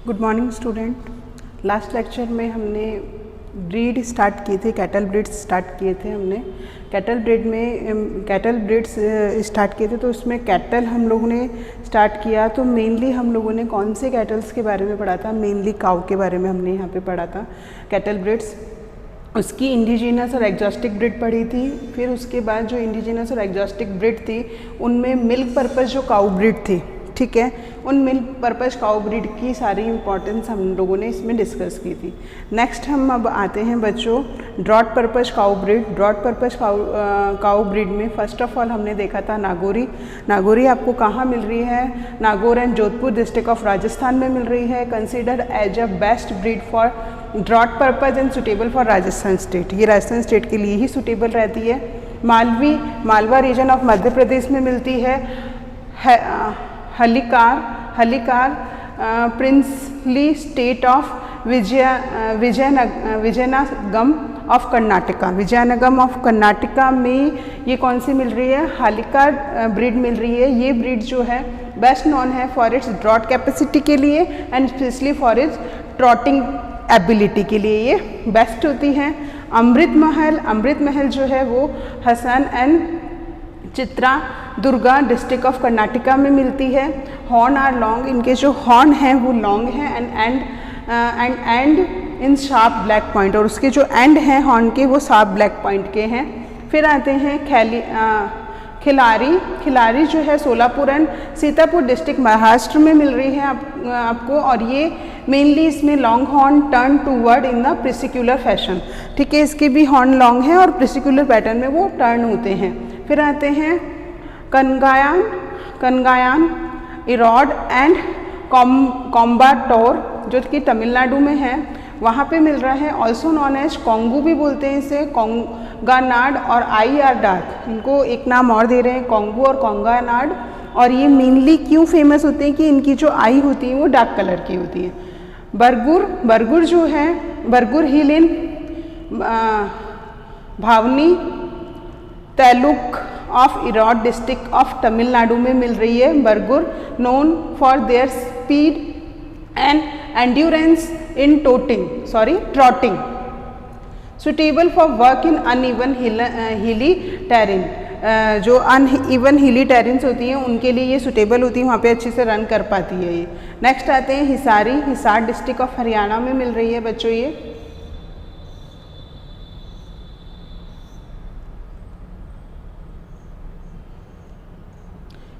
Good morning student. Last lecture में हमने breed start किए थे, कैटल ब्रीड्स स्टार्ट किए थे हमने। कैटल ब्रीड्स स्टार्ट किए थे, तो उसमें कैटल हम लोगों ने स्टार्ट किया। तो मेनली हम लोगों ने कौन से कैटल्स के बारे में पढ़ा था? मेनली काऊ के बारे में हमने यहाँ पे पढ़ा था। कैटल ब्रीड्स, उसकी इंडिजिनस और एग्जॉस्टिक ब्रीड पढ़ी थी। फिर उसके बाद जो इंडिजिनस और एग्जॉस्टिक ब्रीड थी, उनमें मिल्क पर्पस जो काऊ ब्रीड थी, ठीक है, उन मिल्क पर्पस काऊ ब्रीड की सारी इंपॉर्टेंस हम लोगों ने इसमें डिस्कस की थी। नेक्स्ट हम अब आते हैं बच्चों ड्रॉट पर्पस काऊ ब्रीड। ड्रॉट पर्पस काऊ ब्रीड में फर्स्ट ऑफ ऑल हमने देखा था नागौरी। नागौरी आपको कहाँ मिल रही है? Nagaur and Jodhpur district of Rajasthan में मिल रही है। Considered as a best breed for drought purpose and suitable for Rajasthan state. ये राजस्थान स्टेट के लिए ही सुटेबल रहती है। मालवा रीजन ऑफ मध्य प्रदेश में मिलती है। Hallikar princely state of Vijayanagaram of Karnataka. Vijayanagaram of Karnataka में ये कौन सी मिल रही है? हलिकार ब्रीड मिल रही है। ये ब्रीड जो है बेस्ट नोन है फॉर इट्स ड्रॉट कैपेसिटी के लिए and specially for its trotting ability के लिए ये बेस्ट होती हैं। अमृत महल जो है वो Hassan and Chitradurga district of Karnataka में मिलती है। हॉर्न आर लॉन्ग, इनके जो हॉर्न हैं वो लॉन्ग हैं and in sharp black point, और उसके जो एंड हैं हॉर्न के वो शार्प ब्लैक पॉइंट के हैं। फिर आते हैं खिलारी जो है सोलापुर एंड सीतापुर डिस्ट्रिक्ट महाराष्ट्र में मिल रही है आपको, और ये मेनली इसमें long horn turn toward in the peculiar fashion, ठीक है, इसके भी हॉर्न लॉन्ग हैं और प्रिसिक्युलर पैटर्न में वो टर्न होते हैं। फिर आते हैं कनगायान इरॉड एंड कॉम्बाटोर जो कि तमिलनाडु में है, वहाँ पे मिल रहा है। ऑल्सो नॉन एज कोंगू भी बोलते हैं इसे, कोंगानाड और आई आर डार्क, इनको एक नाम और दे रहे हैं कोंगू और कोंगानाड। और ये मेनली क्यों फेमस होते हैं कि इनकी जो आई होती है वो डार्क कलर की होती है। बरगुर जो है, Bargur hill in Bhavani taluk of Erode district of Tamil Nadu में मिल रही है। Bargur known for their speed and endurance in trotting, suitable for work in uneven hilly terrain. जो अनइवन हिली टेरेन्स होती हैं उनके लिए ये सुटेबल होती है, वहाँ पे अच्छे से रन कर पाती है ये। नेक्स्ट आते हैं हिसार डिस्ट्रिक्ट ऑफ हरियाणा में मिल रही है बच्चों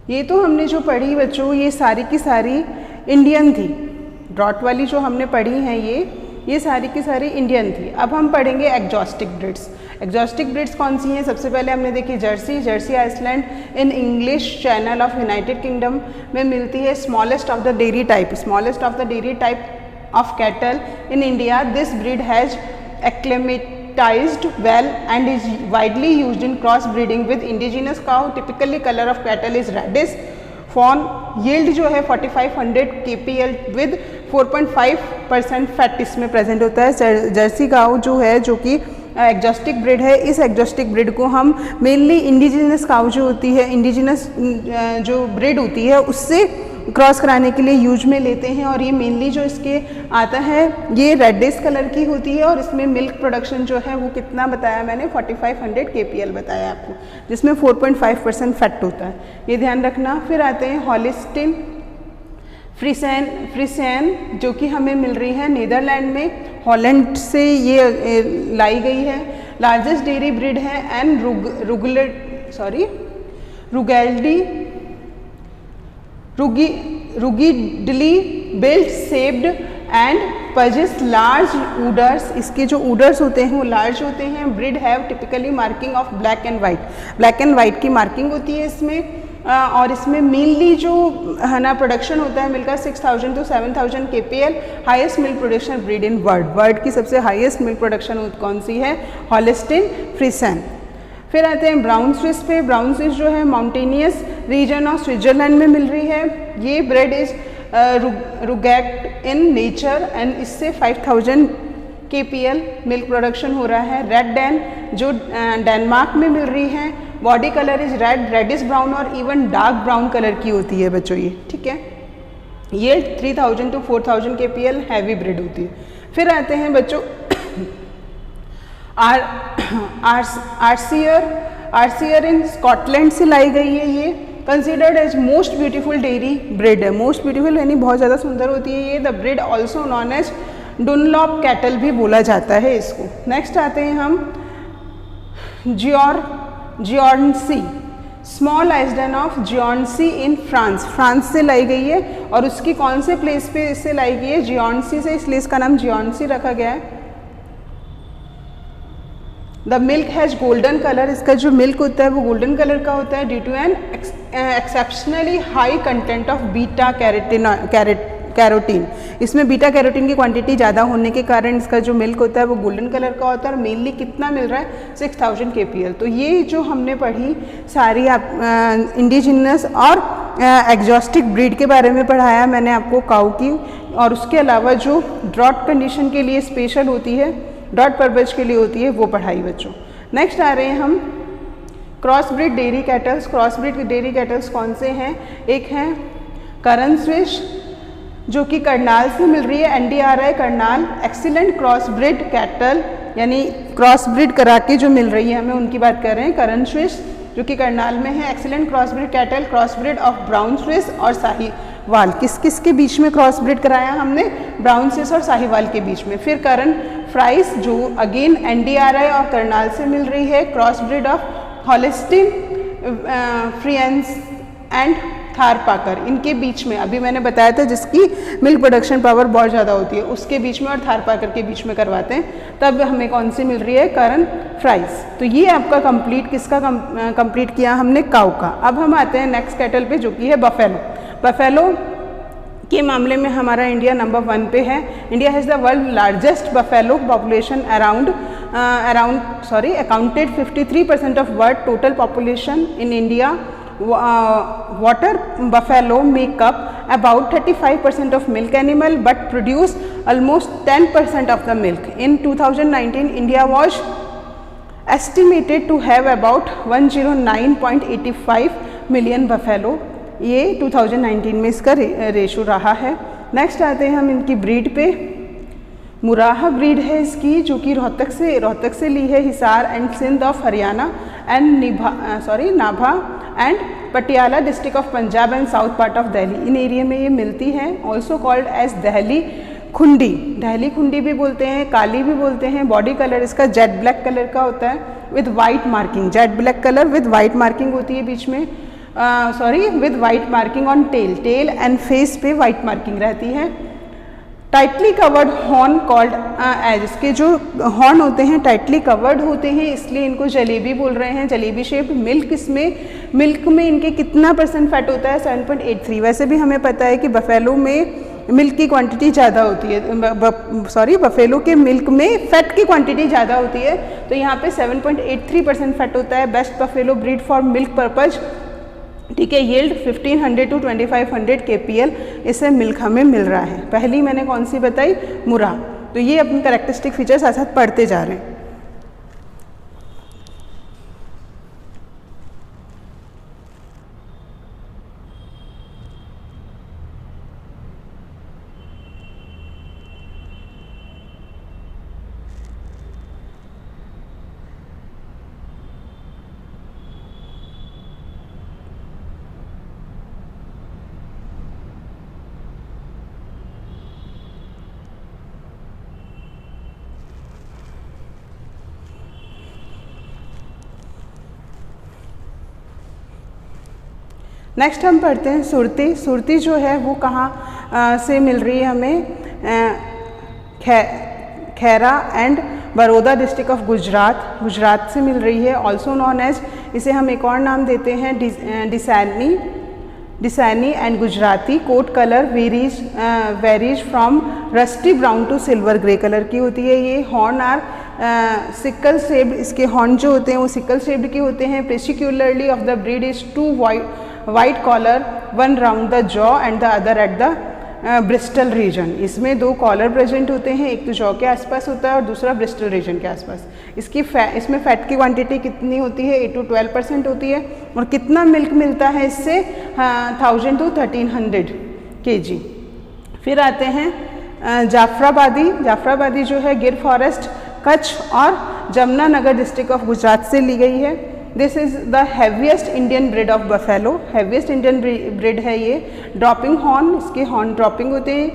ये तो हमने जो पढ़ी बच्चों ये सारी की सारी इंडियन थी। ड्रॉट वाली जो हमने पढ़ी हैं ये सारी की सारी इंडियन थी। अब हम पढ़ेंगे एग्जॉस्टिक ब्रीड्स। एग्जॉस्टिक ब्रीड्स कौन सी हैं? सबसे पहले हमने देखी Jersey island in English Channel of United Kingdom में मिलती है। Smallest of the dairy type of cattle in India. This breed has acclimatized well and is widely used in cross breeding with indigenous cow. Typically color of cattle is reddish. Fawn yield जो है 4500 kpl with 4.5% fat इसमें present होता है। Jersey काऊ जो है जो कि एग्जॉस्टिक breed है, इस एग्जॉस्टिक ब्रीड को हम मेनली इंडिजिनस काऊ जो होती है, इंडिजिनस जो ब्रीड होती है उससे क्रॉस कराने के लिए यूज में लेते हैं। और ये मेनली जो इसके आता है ये रेडिश कलर की होती है और इसमें मिल्क प्रोडक्शन जो है वो कितना बताया मैंने? 4500 kpl बताया आपको, जिसमें 4.5% फैट होता है, ये ध्यान रखना। फिर आते हैं हॉलिस्टीन फ्रीसेन जो कि हमें मिल रही है नीदरलैंड में, हॉलैंड से ये लाई गई है। लार्जेस्ट डेयरी ब्रीड है and ruggedly built shaped and possess large udders. इसके जो ऊडर्स होते हैं वो लार्ज होते हैं। Breed have typically marking of black and white की मार्किंग होती है इसमें। और इसमें मेनली जो है ना प्रोडक्शन होता है मिल्क का 6000 to 7000 kpl। Highest milk production breed in world की सबसे हाईएस्ट मिल्क प्रोडक्शन कौन सी है? हॉलिस्टीन फ्रीसेन। फिर आते हैं ब्राउन स्विस पे। ब्राउन स्विस जो है माउंटेनियस रीजन ऑफ स्विट्जरलैंड में मिल रही है। ये breed is rugged in nature and इससे 5000 kpl मिल्क प्रोडक्शन हो रहा है। रेड डैन जो डेनमार्क में मिल रही है, body colour is reddish brown और इवन डार्क ब्राउन कलर की होती है बच्चों ये, ठीक है। Yield 3000 to 4000 kpl heavy breed होती है। फिर आते हैं बच्चों आर्सियर इन स्कॉटलैंड से लाई गई है। ये considered as most beautiful dairy breed है। मोस्ट ब्यूटीफुल यानी बहुत ज़्यादा सुंदर होती है ये। The breed also known as Dunlop cattle भी बोला जाता है इसको। नेक्स्ट आते हैं हम Guernsey, small island of Guernsey in France, France से लाई गई है और उसकी कौन से प्लेस पे इससे लाई गई है, जियोर्नसी से, इसलिए इसका नाम जियोर्नसी रखा गया है। The milk has golden colour, इसका जो मिल्क होता है वो गोल्डन कलर का होता है due to an exceptionally high content of beta carotene. इसमें बीटा कैरोटीन की क्वांटिटी ज़्यादा होने के कारण इसका जो मिल्क होता है वो गोल्डन कलर का होता है और मेनली कितना मिल रहा है 6000 kpl। तो ये जो हमने पढ़ी सारी इंडिजिनस और एग्जॉस्टिक ब्रीड के बारे में पढ़ाया मैंने आपको काऊ की, और उसके अलावा जो ड्रॉट कंडीशन के लिए स्पेशल होती है, ड्रॉट पर्पज के लिए होती है, वो पढ़ाई बच्चों। नेक्स्ट आ रहे हैं हम cross breed dairy kettles. Cross breed dairy kettles कौन से हैं, एक हैं करन स्विस जो कि करनाल से मिल रही है, NDRI Karnal, excellent cross breed cattle, यानी क्रॉस ब्रीड करा के जो मिल रही है हमें उनकी बात कर रहे हैं। करन स्विस जो कि करनाल में है, excellent cross breed cattle, cross breed of brown Swiss और साहिवाल। किस किस के बीच में क्रॉस ब्रीड कराया हमने, ब्राउन स्विस और साहिवाल के बीच में। फिर करन फ्राइस जो अगेन NDRI और करनाल से मिल रही है, cross breed of Holstein Friesian and Tharparkar, इनके बीच में अभी मैंने बताया था जिसकी मिल्क प्रोडक्शन पावर बहुत ज़्यादा होती है उसके बीच में और थारपाकर के बीच में करवाते हैं, तब हमें कौन सी मिल रही है, करन फ्राइस। तो ये आपका कंप्लीट किसका कंप्लीट किया हमने, काऊ का। अब हम आते हैं नेक्स्ट कैटल पे जो कि है बफेलो। बफेलो के मामले में हमारा इंडिया नंबर 1 पे है। India has the world largest buffalo population accounted 53% of world total population in India. Water buffalo make up about 35% of milk animal but produce almost 10% of the milk. In 2019, India was estimated to have about 109.85 million buffalo. ये 2019 में इसका ratio रहा है। Next आते हैं हम इनकी breed पे। मुराहा ब्रीड है इसकी जो कि रोहतक से ली है, Hisar and Sindh of Haryana and Nabha and Patiala district of Punjab and south part of Delhi, इन एरिया में ये मिलती हैं। ऑल्सो कॉल्ड एज दहली खुंडी भी बोलते हैं, काली भी बोलते हैं। बॉडी कलर इसका जेट ब्लैक कलर का होता है with white marking, jet black colour with white marking होती है बीच में, with white marking on tail and face पे वाइट मार्किंग रहती है। Tightly covered horn called edge, इसके जो हॉर्न होते हैं टाइटली कवर्ड होते हैं इसलिए इनको जलेबी बोल रहे हैं, जलेबी शेप। मिल्क में इनके कितना % फैट होता है, 7.83। वैसे भी हमें पता है कि बफेलो में मिल्क की क्वांटिटी ज़्यादा होती है, बफेलो के मिल्क में फैट की क्वांटिटी ज़्यादा होती है, तो यहाँ पे 7.83% फैट होता है। Best buffalo breed for milk purpose, ठीक है। यील्ड 1500 to 2500 kpl इससे मिल्क हमें मिल रहा है। पहली मैंने कौन सी बताई, मुरा। तो ये अपनी कैरेक्टरिस्टिक फीचर्स साथ साथ पढ़ते जा रहे हैं। नेक्स्ट हम पढ़ते हैं सुरती। सुरती जो है वो कहाँ से मिल रही है हमें, Khaira and Baroda district of Gujarat से मिल रही है। ऑल्सो नॉन एज, इसे हम एक और नाम देते हैं डिसैनी and Gujarati. Coat colour varies from rusty brown to silver grey colour की होती है ये। हॉर्न आर सिकल शेप्ड, इसके हॉर्न जो होते हैं वो सिकल शेप्ड के होते हैं। Particularly of the breed is 2 white collar, 1 round the jaw and the other at the bristle region. इसमें 2 कॉलर प्रेजेंट होते हैं, एक तो जॉ के आसपास होता है और दूसरा ब्रिस्टल रीजन के आसपास। इसमें फैट की क्वांटिटी कितनी होती है, 8 to 12% होती है। और कितना मिल्क मिलता है इससे, 1000 to 1300 kg। फिर आते हैं जाफराबादी। जाफराबादी जो है गिर फॉरेस्ट कच्छ और जमुनानगर डिस्ट्रिक्ट ऑफ गुजरात से ली गई है। This is the heaviest Indian breed of buffalo, heaviest Indian breed है ये। ड्रॉपिंग हॉर्न, इसके हॉर्न ड्रॉपिंग होते हैं,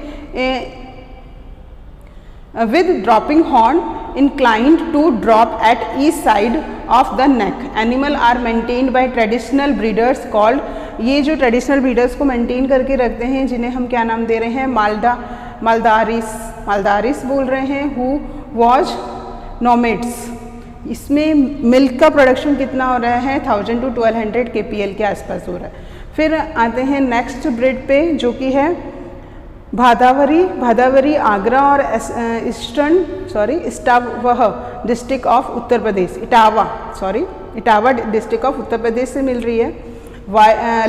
with dropping horn inclined to drop at each side of the neck. Animal are maintained by traditional breeders called, ये जो traditional breeders को maintain करके रखते हैं जिन्हें हम क्या नाम दे रहे हैं, मालदारिस बोल रहे हैं, हु वॉज नोमेड्स। इसमें मिल्क का प्रोडक्शन कितना हो रहा है, 1000 to 1200 kpl के आसपास हो रहा है। फिर आते हैं नेक्स्ट ब्रीड पे जो कि है भादावरी आगरा और Etawah district of Uttar Pradesh, Etawah district of Uttar Pradesh से मिल रही है।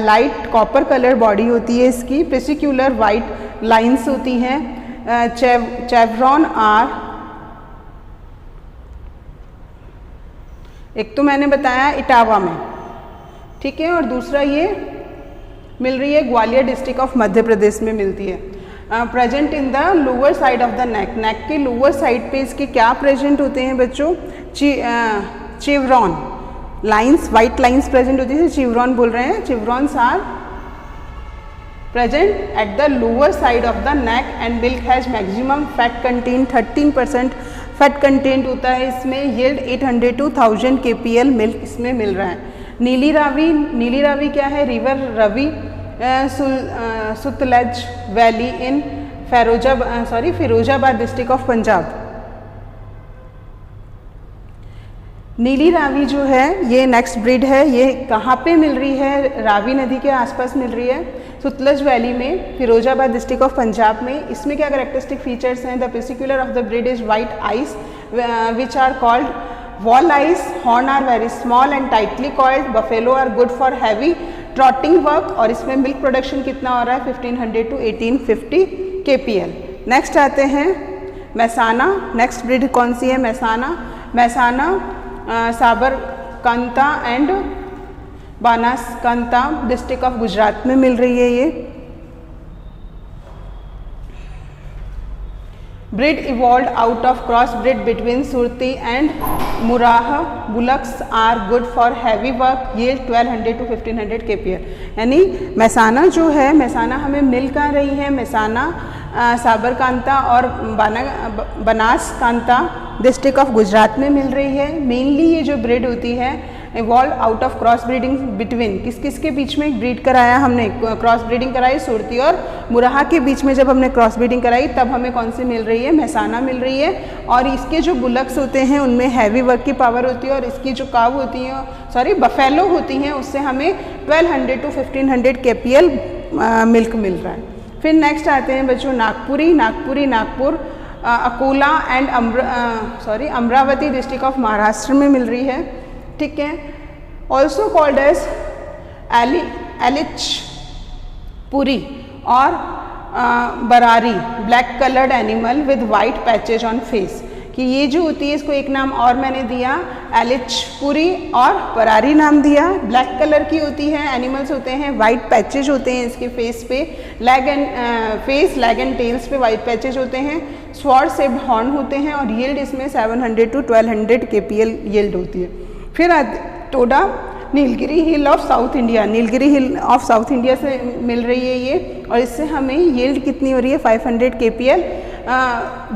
लाइट कॉपर कलर बॉडी होती है इसकी, प्रेसिक्यूलर वाइट लाइंस होती हैं। चेवरॉन आर, एक तो मैंने बताया इटावा में, ठीक है, और दूसरा ये मिल रही है ग्वालियर डिस्ट्रिक्ट ऑफ मध्य प्रदेश में मिलती है। Present in the lower side of the neck, neck के लोअर साइड पे इसके क्या प्रेजेंट होते हैं बच्चों, chevron lines, white lines present होती है, चिवरॉन बोल रहे हैं। Chevrons are present at the lower side of the neck and milk has maximum fat content, 13% fat content होता है इसमें। यील्ड 800 to 1000 kpl मिल्क इसमें मिल रहा है। नीली रावी क्या है, river Ravi Sutlej valley in Firozabad district of Punjab. Nili Ravi जो है ये नेक्स्ट ब्रीड है, ये कहाँ पे मिल रही है, रावी नदी के आसपास मिल रही है, सुतलज वैली में, फिरोजाबाद डिस्ट्रिक्ट ऑफ पंजाब में। इसमें क्या कैरेक्टरिस्टिक फीचर्स हैं, the peculiar of the breed is white eyes which are called wall eyes, horn are very small and tightly coiled, buffalo are good for heavy trotting work, और इसमें milk production कितना हो रहा है, 1500 to 1850 kpl। Next आते हैं Mehsana. Next breed कौन सी है, Mehsana Sabarkantha and Banaskantha district of Gujarat में मिल रही है। ये breed evolved out of crossbreed between Surti and Murraha. Bullocks are good for heavy work. Yield 1200 to 1500 kpl। यानी मैसाना जो है, मैसाना हमें मिल कहाँ रही है, मैसाना साबरकांता और बनासकांता डिस्ट्रिक्ट ऑफ गुजरात में मिल रही है। मेनली ये जो ब्रीड होती है evolve out of cross breeding between, किस किस के बीच में ब्रीड कराया हमने, क्रॉस ब्रीडिंग कराई सुरती और मुराहा के बीच में। जब हमने क्रॉस ब्रीडिंग कराई तब हमें कौन सी मिल रही है, मैसाना मिल रही है। और इसके जो बुलक्स होते हैं उनमें हैवी वर्क की पावर होती है, और इसकी जो काव होती हैं, बफेलो होती हैं, उससे हमें 1200 to 1500 kpl मिल्क मिल रहा है। फिर नेक्स्ट आते हैं बच्चों Nagpur Akola and Amravati district of Maharashtra में मिल रही है, ठीक है। Also called as Ellichpuri और Berari, black coloured animal with white patches on face, कि ये जो होती है इसको एक नाम और मैंने दिया एलिचपुरी और बरारी नाम दिया। ब्लैक कलर की होती है, एनिमल्स होते हैं, वाइट पैचेज होते हैं इसके फेस पे, लेग एंड टेल्स पे वाइट पैचेज होते हैं, स्वॉर्ड शेप्ड हॉर्न होते हैं, और यील्ड इसमें 700 to 1200 kpl यील्ड होती है। फिर Toda Nilgiri hill of south India, Nilgiri hill of south India से मिल रही है ये, और इससे हमें यील्ड कितनी हो रही है, 500 kpl।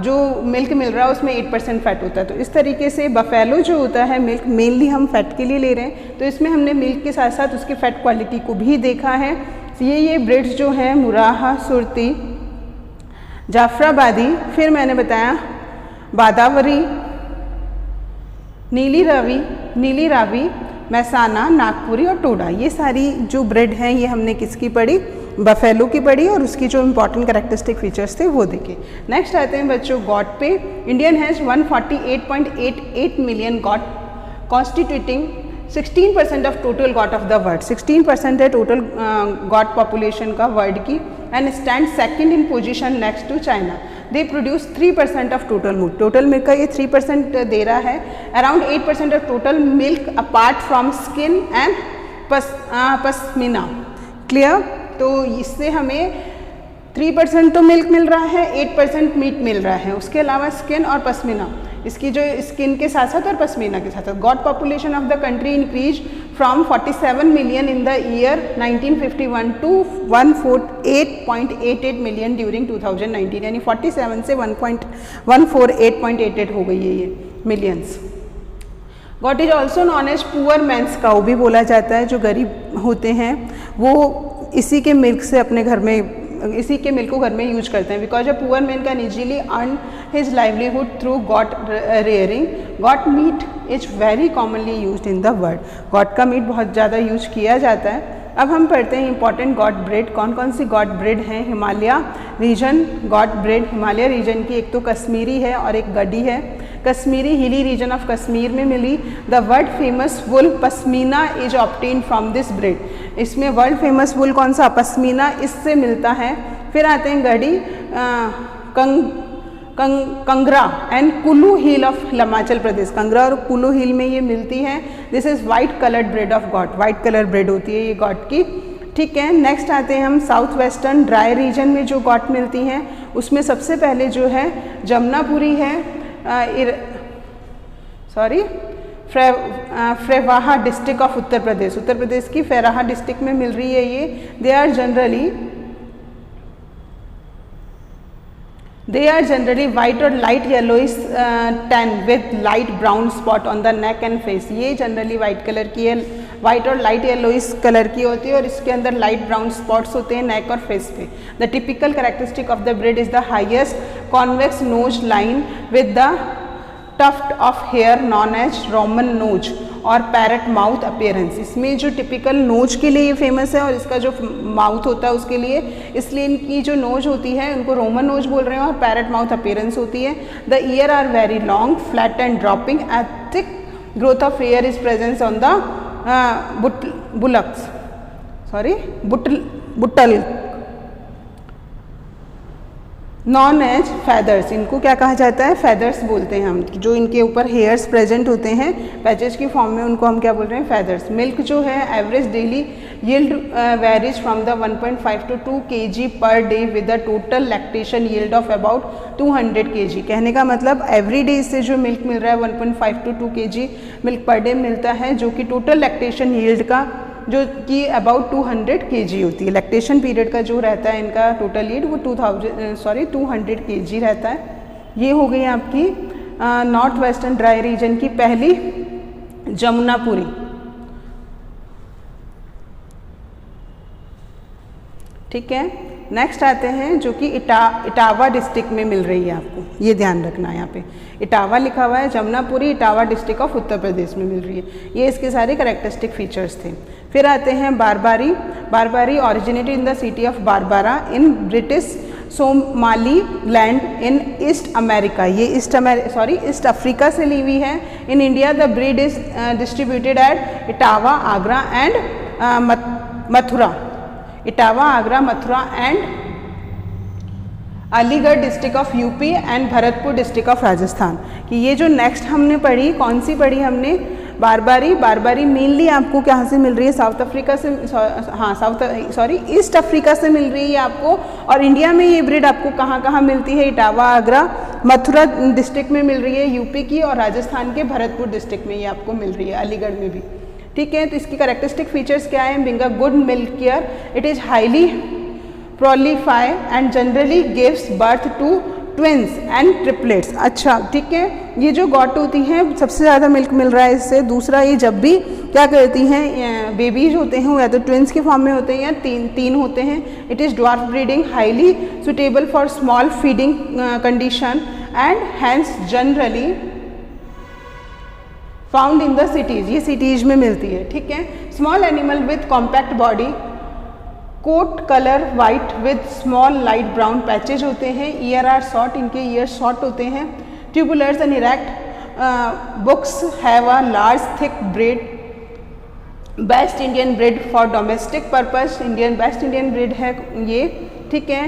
जो मिल्क मिल रहा है उसमें 8% फैट होता है। तो इस तरीके से बफेलो जो होता है मिल्क मेनली हम फैट के लिए ले रहे हैं, तो इसमें हमने मिल्क के साथ साथ उसकी फैट क्वालिटी को भी देखा है। ये ब्रीड्स जो हैं मुराहा, सुरती, जाफराबादी, फिर मैंने बताया बादावरी, नीली रावी, मैसाना, नागपुरी और टोडा, ये सारी जो ब्रीड हैं ये हमने किसकी पढ़ी, बफेलो की पढ़ी, और उसकी जो इंपॉर्टेंट कैरेक्टरिस्टिक फीचर्स थे वो देखे। नेक्स्ट आते हैं बच्चों गॉट पे। Indian has 148.88 million goat constituting 16% of total goat of the world. 16% है टोटल गॉट पॉपुलेशन का वर्ल्ड की, and stand second in position next to China. They produce 3% of total milk, total milk का ये 3% दे रहा है। Around 8% of total milk apart from skin and pashmina. Clear? तो इससे हमें 3% तो मिल्क मिल रहा है, 8% मीट मिल रहा है। उसके अलावा स्किन और पश्मीना, इसकी जो स्किन के साथ साथ और पश्मीना के साथ साथ। Goat population of the country increase from 47 million in the year 1951 to 148.88 million during 2019, यानी 47 से 148.88 हो गई है ये millions. Goat is also known as poor man's cow भी बोला जाता है, जो गरीब होते हैं वो इसी के मिल्क से अपने घर में, इसी के मिल्क को घर में यूज करते हैं। Because a poor man can easily earn his livelihood through goat rearing. Goat meat is very commonly use in the world. Goat का मीट बहुत ज़्यादा यूज किया जाता है। अब हम पढ़ते हैं इंपॉर्टेंट गॉट ब्रेड। कौन कौन सी गॉट ब्रेड हैं? Himalaya region goat breed, Himalaya region की एक तो कश्मीरी है और एक गडी है। Kashmiri hilly region of Kashmir में मिली। The world famous wool pashmina is obtain from this breed. इसमें वर्ल्ड फेमस वुल कौन सा? पश्मीना, इससे मिलता है। फिर आते हैं Gaddi, Kangra and Kullu hill of Himachal Pradesh. Kangra और कुल्लू हिल में ये मिलती है। This is white coloured breed of goat, white colour breed होती है ये गॉट की। ठीक है, नेक्स्ट आते हैं हम साउथ वेस्टर्न ड्राई रीजन में जो गॉट मिलती हैं उसमें सबसे पहले जो है जमुनापुरी है, फ्रेवाहा डिस्ट्रिक्ट ऑफ उत्तर प्रदेश, उत्तर प्रदेश की फेराहा डिस्ट्रिक्ट में मिल रही है ये। दे आर जनरली वाइट और light yellowish tan with light brown spot on the neck and face. ये जनरली वाइट कलर की है, वाइट और लाइट येलोइश कलर की होती है और इसके अंदर लाइट ब्राउन स्पॉट्स होते हैं नेक और फेस पे। The typical characteristic of the breed is the highest convex nose line with the tuft of hair known as Roman nose और पैरट माउथ अपीयरेंस। इसमें जो टिपिकल नोज के लिए ये फेमस है और इसका जो माउथ होता है उसके लिए, इसलिए इनकी जो नोज होती है उनको रोमन नोज बोल रहे हैं और पैरट माउथ अपीयरेंस होती है। The ear are very long, flat and dropping, at thick growth of hair is presence on the buttock known as feathers. इनको क्या कहा जाता है? फेदर्स बोलते हैं हम। जो इनके ऊपर हेयर्स प्रेजेंट होते हैं पैचेज की फॉर्म में, उनको हम क्या बोल रहे हैं? फेदर्स। मिल्क जो है average daily yield varies from the 1.5 to 2 kg per day with the total lactation yield of about 200 kg। कहने का मतलब एवरी डे इससे जो मिल्क मिल रहा है 1.5 to 2 kg milk per day मिलता है, जो कि टोटल लैक्टेशन यील्ड का जो कि अबाउट 200 kg होती है। लैक्टेशन पीरियड का जो रहता है इनका टोटल यील्ड वो 200 kg रहता है। ये हो गई आपकी नॉर्थ वेस्टर्न ड्राई रीजन की पहली जमुनापुरी। ठीक है, नेक्स्ट आते हैं जो कि इटावा डिस्ट्रिक्ट में मिल रही है आपको, ये ध्यान रखना है यहाँ पे इटावा लिखा हुआ है। जमुनापुरी इटावा डिस्ट्रिक्ट ऑफ उत्तर प्रदेश में मिल रही है। ये इसके सारे कैरेक्टरिस्टिक फीचर्स थे। फिर आते हैं Barbari. Barbari originated in the city of Berbera in British Somaliland in East America. ये ईस्ट अफ्रीका से ली हुई है। In India the breed is distributed at Etawah, Agra and Mathura. Etawah, Agra, Mathura and Aligarh district of UP and Bharatpur district of Rajasthan. कि ये जो नेक्स्ट हमने पढ़ी, कौन सी पढ़ी हमने? बारबारी। बारबारी मेनली आपको कहाँ से मिल रही है? साउथ अफ्रीका से, ईस्ट अफ्रीका से मिल रही है आपको। और इंडिया में ये ब्रीड आपको कहाँ कहाँ मिलती है? इटावा, आगरा, मथुरा डिस्ट्रिक्ट में मिल रही है यूपी की, और राजस्थान के भरतपुर डिस्ट्रिक्ट में ये आपको मिल रही है, अलीगढ़ में भी। ठीक है, तो इसकी कैरेक्टरिस्टिक फीचर्स क्या है? Being a good milk care, it is highly prolific and generally gives birth to twins and triplets. अच्छा, ठीक है, ये जो गॉट होती हैं सबसे ज़्यादा मिल्क मिल रहा है इससे। दूसरा, ये जब भी क्या करती हैं, बेबीज होते हैं, या तो ट्विंस के फॉर्म में होते हैं या तीन होते हैं। It is dwarf breeding, highly suitable for small feeding condition and hence generally found in the cities. ये सिटीज़ में मिलती है। ठीक है, small animal with compact body, coat colour white with small light brown patches होते हैं। Ear are short, इनके ear short होते हैं। Tubulars and erect bucks have a large thick beard. Best Indian breed for domestic purpose, best Indian breed है ये। ठीक है,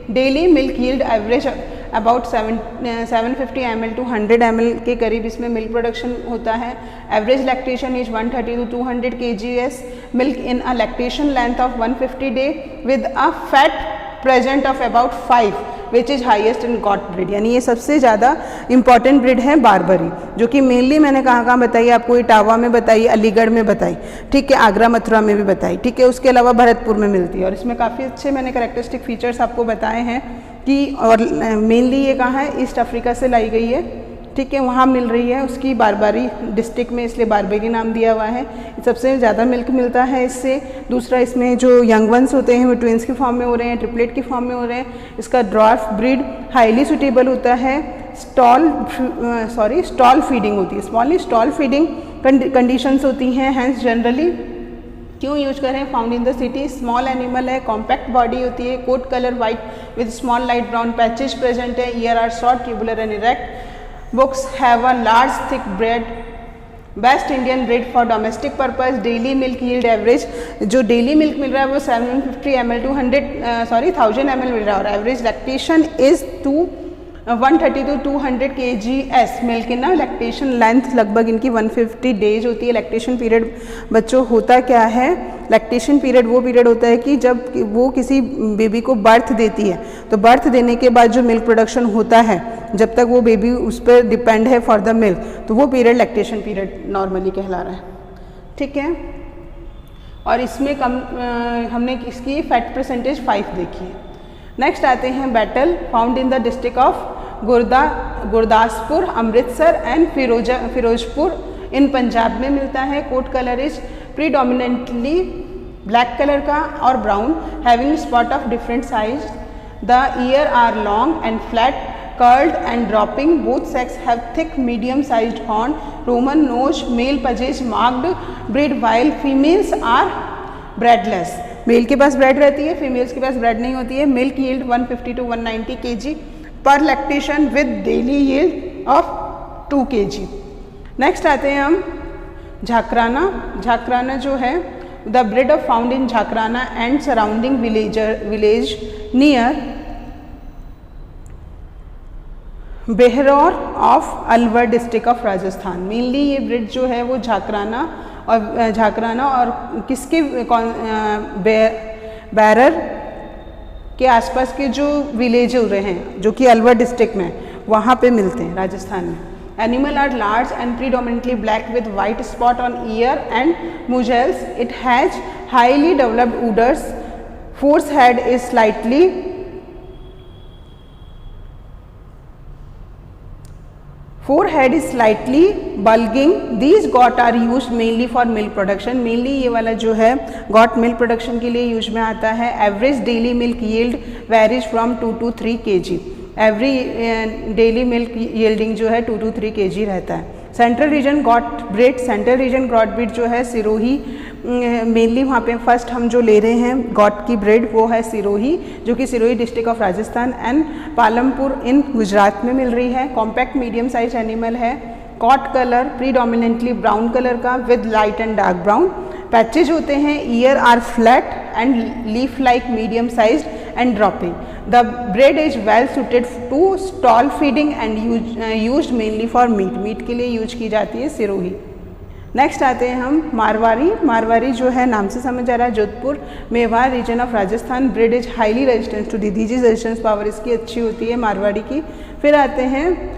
daily milk yield average about 750 ml to 100 ml के करीब इसमें मिल्क प्रोडक्शन होता है। Average lactation is 130 to 200 kgs milk in a lactation length of 150 day with a fat present of about 5 which is highest in got breed, यानी ये सबसे ज़्यादा important breed है बारबरी, जो कि मेनली मैंने कहाँ बताई आपको, इटावा में बताई, अलीगढ़ में बताई, ठीक है, आगरा मथुरा में भी बताई, ठीक है, उसके अलावा भरतपुर में मिलती है। और इसमें काफ़ी अच्छे मैंने कैरेक्टरिस्टिक फीचर्स आपको बताए हैं कि, और मेनली ये कहाँ है, ईस्ट अफ्रीका से लाई गई है, ठीक है, वहाँ मिल रही है, उसकी बारबारी डिस्ट्रिक्ट में, इसलिए बारबेरी नाम दिया हुआ है। सबसे ज़्यादा मिल्क मिलता है इससे। दूसरा, इसमें जो यंग वंस होते हैं वो ट्विंस की फॉर्म में हो रहे हैं, ट्रिपलेट की फॉर्म में हो रहे हैं। इसका ड्वार्फ ब्रीड हाईली सुटेबल होता है, स्टॉल फीडिंग होती है, स्मॉली स्टॉल फीडिंग कंडीशंस होती हैं, हैंस जनरली क्यों यूज करें, found in the city, small animal है, कॉम्पैक्ट बॉडी होती है, coat colour white with small light brown patches present है, ear are short, tubular and erect, bucks have a large thick beard, best Indian breed for domestic purpose, daily milk yield average, जो daily milk मिल रहा है वो 750 ml 1000 ml मिल रहा है, और average lactation is 130 to 200 kgs milk in lactation length, लगभग इनकी 150 डेज होती है। लैक्टेशन पीरियड बच्चों होता क्या है, लैक्टेशन पीरियड वो पीरियड होता है कि जब वो किसी बेबी को बर्थ देती है, तो बर्थ देने के बाद जो मिल्क प्रोडक्शन होता है, जब तक वो बेबी उस पर डिपेंड है फॉर द मिल्क, तो वो पीरियड लैक्टेशन पीरियड नॉर्मली कहला रहा है, ठीक है। और इसमें हमने इसकी फैट परसेंटेज 5 देखी है। नेक्स्ट आते हैं Beetal, found in the district of Gurdaspur, Amritsar and Firozpur in Punjab में मिलता है। Coat colour is predominantly black colour का और brown, having spot of different size, the ear are long and flat, curled and dropping, both sex have thick medium sized horn, Roman nose, male pages marked breed while females are breadless, male के पास bread रहती है, females के पास bread नहीं होती है। Milk yield 150 to 190 kg पर lactation with daily yield of 2 kg। Next आते हैं हम झाकराना। झाकराना जो है the breed of found in Jakhrana and surrounding village near Behror of Alwar district of Rajasthan. Mainly ये ब्रीड जो है वो झाकराना और किसके बैरर के आसपास के जो विलेज हो रहे हैं जो कि अलवर डिस्ट्रिक्ट में, वहाँ पे मिलते हैं राजस्थान में। Animal are large and predominantly black with white spot on ear and muzzles. It has highly developed udders, forehead is slightly forehead is slightly bulging. These got are used mainly for milk production. Mainly ये वाला जो है got milk production के लिए use में आता है। Average daily milk yield varies from 2 to 3 kg. Every daily milk yielding जो है 2 to 3 kg रहता है। Central region got breed, central region got breed जो है सिरोही, मेनली वहाँ पे फर्स्ट हम जो ले रहे हैं गॉट की ब्रीड वो है सिरोही, जो कि Sirohi district of Rajasthan and Palampur in Gujarat में मिल रही है। कॉम्पैक्ट मीडियम साइज एनिमल है। Coat colour predominantly brown colour का with light and dark brown. Patches होते हैं, ear are flat and leaf like medium size and dropping. The breed is well suited to stall feeding and used mainly for meat, meat के लिए use की जाती है Sirohi. Next आते हैं हम मारवाड़ी। मारवाड़ी जो है नाम से समझ आ रहा है Jodhpur Mewar region of Rajasthan. Breed is highly resistance to disease, resistance power इसकी अच्छी होती है मारवाड़ी की। फिर आते हैं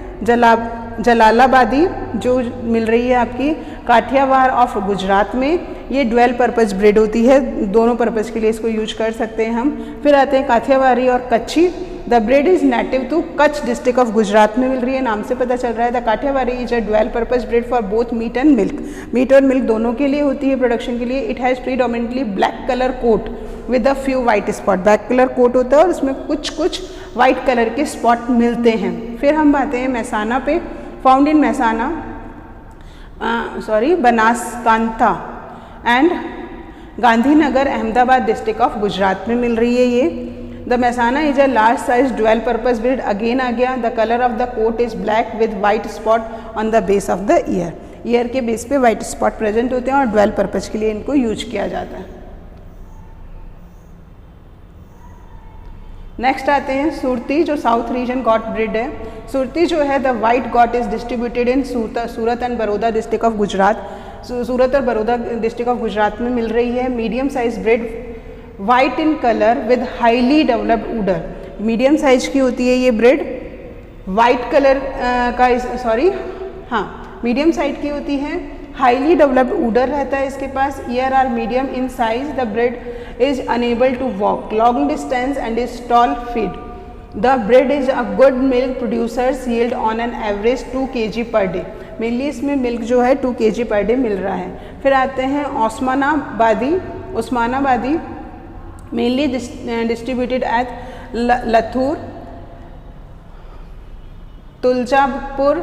जलालाबादी जो मिल रही है आपकी काठियावाड़ ऑफ गुजरात में। ये ड्वेल पर्पज़ ब्रीड होती है, दोनों पर्पज़ के लिए इसको यूज कर सकते हैं हम। फिर आते हैं काठियावाड़ी और Kutchi. The breed is native to Kutch district of Gujarat में मिल रही है, नाम से पता चल रहा है। The Kathiawari is a dual purpose breed for both meat and milk, meat और मिल्क दोनों के लिए होती है प्रोडक्शन के लिए। It has predominantly black colour coat with a few white spot, black colour coat होता है और उसमें कुछ कुछ वाइट कलर के स्पॉट मिलते हैं। फिर हम आते हैं महसाना पे। Found in Mehsana Banaskantha and Gandhinagar Ahmedabad district of Gujarat में मिल रही है ये। The Mehsana is a large size dual purpose breed, again आ गया। The colour of the coat is black with white spot on the base of the ear, ear के base पे white spot present होते हैं और ड्वेल पर्पज के लिए इनको यूज किया जाता है। नेक्स्ट आते हैं सुरती जो साउथ रीजन गॉट ब्रीड है। सुरती जो है the white goat is distributed in Surat and Baroda district of Gujarat. Surat और बड़ौदा डिस्ट्रिक्ट ऑफ गुजरात में मिल रही है। Medium size breed white in colour with highly developed udder. Medium size की होती है ये breed, white colour medium size की होती है, हाईली डेवलप्ड उडर रहता है इसके पास, ear are medium in size, the breed is unable to walk long distance and is tall feed, the breed is a good milk producers yield on an average 2 kg per day. Mainly इसमें milk जो है 2 kg per day meal रहा है। फिर आते हैं Osmanabadi mainly distributed at Latur, Tuljapur,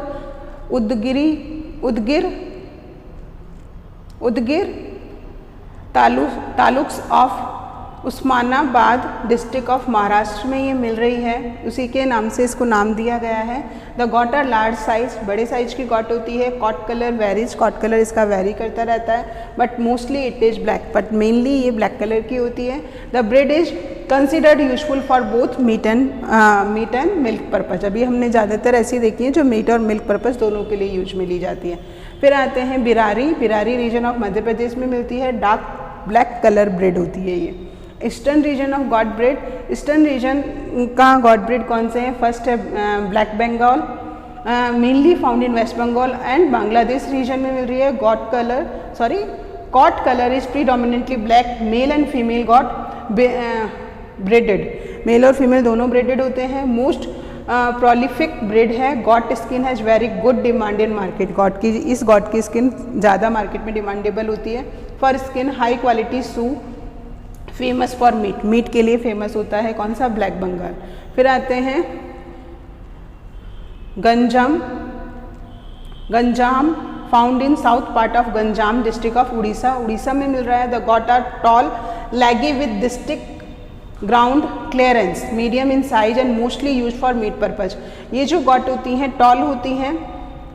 Udgir taluks of Osmanabad district of Maharashtra में ये मिल रही है, उसी के नाम से इसको नाम दिया गया है। The goat are large size, बड़े साइज की गॉट होती है। Coat colour varies, coat colour इसका वेरी करता रहता है, but mostly it is black, but mainly ये ब्लैक कलर की होती है। The breed is considered useful for both meat and milk purpose. अभी हमने ज़्यादातर ऐसी देखी है जो मीट और मिल्क पर्पज दोनों के लिए यूज में ली जाती है। फिर आते हैं बिरारी रीजन ऑफ मध्य प्रदेश में मिलती है, डार्क ब्लैक कलर ब्रेड होती है ये। Eastern region of goat breed, eastern region का गॉट ब्रेड कौन से हैं? फर्स्ट है Black Bengal, mainly found in West Bengal and Bangladesh region में मिल रही है। Coat colour is predominantly black, male and female goat bearded, male और फीमेल दोनों ब्रेडेड होते हैं। मोस्ट प्रोलिफिक ब्रेड है। Goat skin has very good demand in market, इस गॉट की स्किन ज़्यादा मार्केट में डिमांडेबल होती है। For skin high quality shoe, famous for meat के लिए फेमस होता है कौन सा? ब्लैक बंगाल। फिर आते हैं Ganjam found in south part of Ganjam district of Orissa में मिल रहा है। The goat are tall leggy with district ground clearance, medium in size and mostly use for meat purpose. ये जो गॉट होती हैं टॉल होती हैं,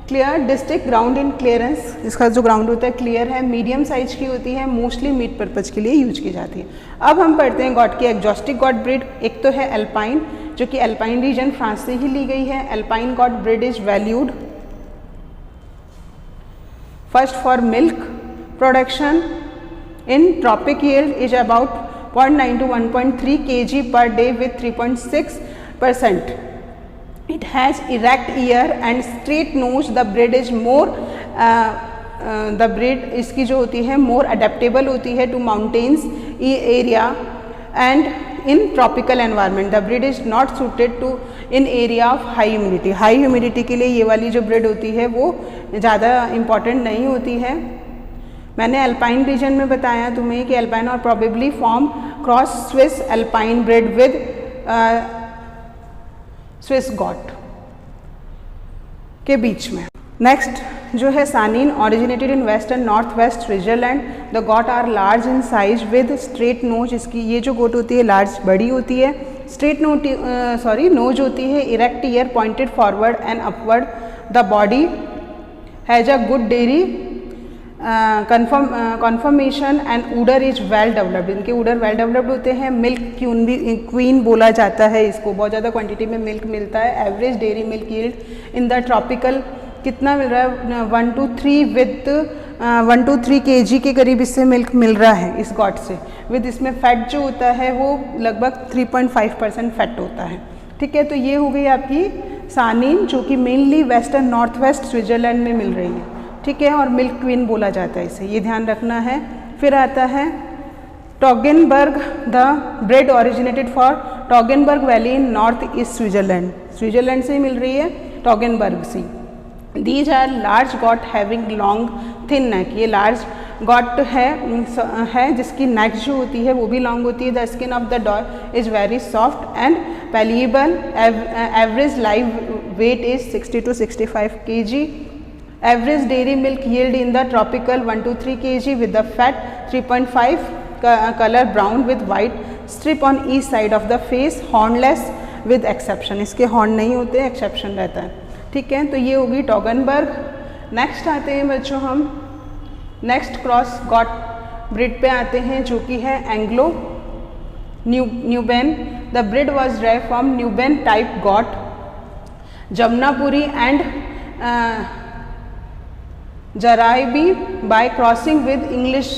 clear district ground in clearance, इसका जो ग्राउंड होता है क्लियर है, मीडियम साइज की होती है, मोस्टली मीट पर्पज के लिए यूज की जाती है। अब हम पढ़ते हैं गॉट की एग्जॉस्टिक गॉट ब्रीड। एक तो है एल्पाइन, जो कि एल्पाइन रीजन फ्रांस से ही ली गई है। Alpine goat breed is valued first for milk production in tropic yield is about 0.9 to 1.3 kg per day with 3.6%. It has erect ear and straight nose. The breed is more the breed इसकी जो होती है more adaptable होती है to mountains area and in tropical environment. The breed is not suited to in area of high humidity. High humidity के लिए ये वाली जो breed होती है वो ज़्यादा important नहीं होती है। मैंने अल्पाइन रीजन में बताया तुम्हें कि अल्पाइन और probably form cross Swiss Alpine breed with Swiss goat के बीच में। नेक्स्ट जो है Saanen, originated in west and north west Switzerland. The goat are large in size with straight nose, इसकी ये जो गोट होती है लार्ज बड़ी होती है, स्ट्रेट नोज होती है, erect ear pointed forward and upward. The body has a good dairy conformation and udder is well developed, इनके उडर वेल डेवलप्ड होते हैं। मिल्क क्वीन बोला जाता है इसको, बहुत ज़्यादा क्वांटिटी में मिल्क मिलता है। Average dairy milk yield in the tropical कितना मिल रहा है? 1 to 3 kg के करीब इससे मिल्क मिल रहा है इस गॉट से। विद इसमें फैट जो होता है वो लगभग 3.5% फैट होता है। ठीक है, तो ये हो गई आपकी सानीन, जो कि mainly west and north west Switzerland में मिल रही है। ठीक है, और मिल्क क्वीन बोला जाता है इसे, ये ध्यान रखना है। फिर आता है Toggenburg, the breed originated for Toggenburg valley in north east Switzerland, Switzerland से मिल रही है टॉगेनबर्ग से। These are large goat having long thin neck, ये लार्ज गॉट है जिसकी नेक जो होती है वो भी लॉन्ग होती है। The skin of the dog is very soft and pliable. Average live weight is 60 to 65 kg. Average dairy milk yield in the tropical 1 to 3 kg with the fat 3.5 color brown with white strip on each side of the face, hornless with exception, इसके horn नहीं होते, exception रहता है। ठीक है, तो ये होगी टॉगनबर्ग। नेक्स्ट आते हैं बच्चों हम नेक्स्ट क्रॉस गॉट ब्रिड पे आते हैं, जो कि है Anglo Nubian. The breed was derived from Nubian type goat Jamunapari and Zaraibi by crossing with English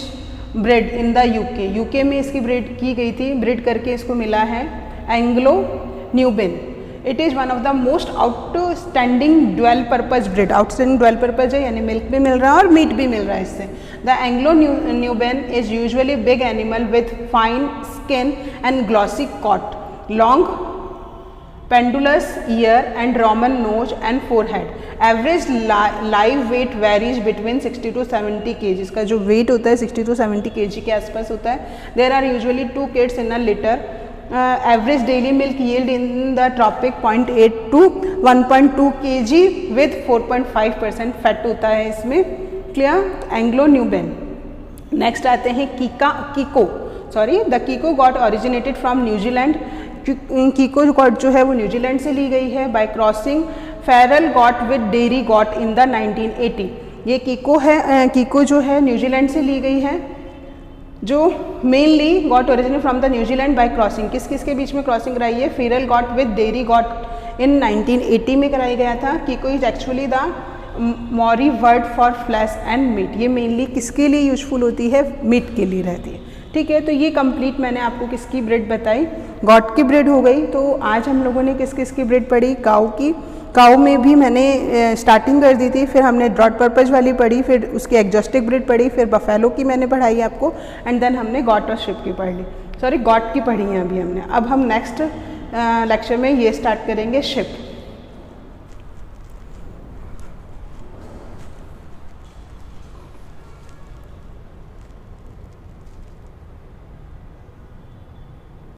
breed in the UK, UK में इसकी ब्रिड की गई थी, ब्रिड करके इसको मिला है Anglo Nubian. It is one of the most outstanding dual purpose breed, outstanding dual purpose है यानी मिल्क भी मिल रहा है और मीट भी मिल रहा है इससे। The Anglo Nubian is usually big animal with fine skin and glossy coat, long pendulous ear and Roman nose and forehead. Average live weight varies between 60 to 70 kg. इसका जो weight होता है 60 to 70 kg के आसपास होता है। There are usually 2 kids in a litter. Average daily milk yield in the tropic 0.8 to 1.2 kg with 4.5% fat होता है इसमें। Clear? Anglo Nubian. Next आते हैं कीको। Sorry, the कीको got originated from New Zealand. कीको got जो है वो न्यूजीलैंड से ली गई है bye crossing Feral goat with dairy goat in the 1980। ये कीको जो है न्यूजीलैंड से ली गई है, जो mainly goat originate from the New Zealand by crossing. किस किस के बीच में क्रॉसिंग कराई है? Feral goat with dairy goat in 1980 में कराया गया था। Kiko is actually the Maori word for flesh and meat. ये मेनली किसके लिए यूजफुल होती है? मीट के लिए रहती है। ठीक है, तो ये कंप्लीट मैंने आपको किसकी ब्रिड बताई, गॉट की ब्रिड हो गई। तो आज हम लोगों ने किस किस की ब्रिड पढ़ी? काऊ की। काऊ में भी मैंने स्टार्टिंग कर दी थी, फिर हमने ड्रॉट पर्पज वाली पढ़ी, फिर उसकी एग्जॉस्टिक ब्रिड पढ़ी, फिर बफेलो की मैंने पढ़ाई आपको, एंड देन हमने गॉट और शिप की पढ़ ली, सॉरी गॉट की पढ़ी है अभी हमने। अब हम नेक्स्ट लेक्चर में ये स्टार्ट करेंगे शिप।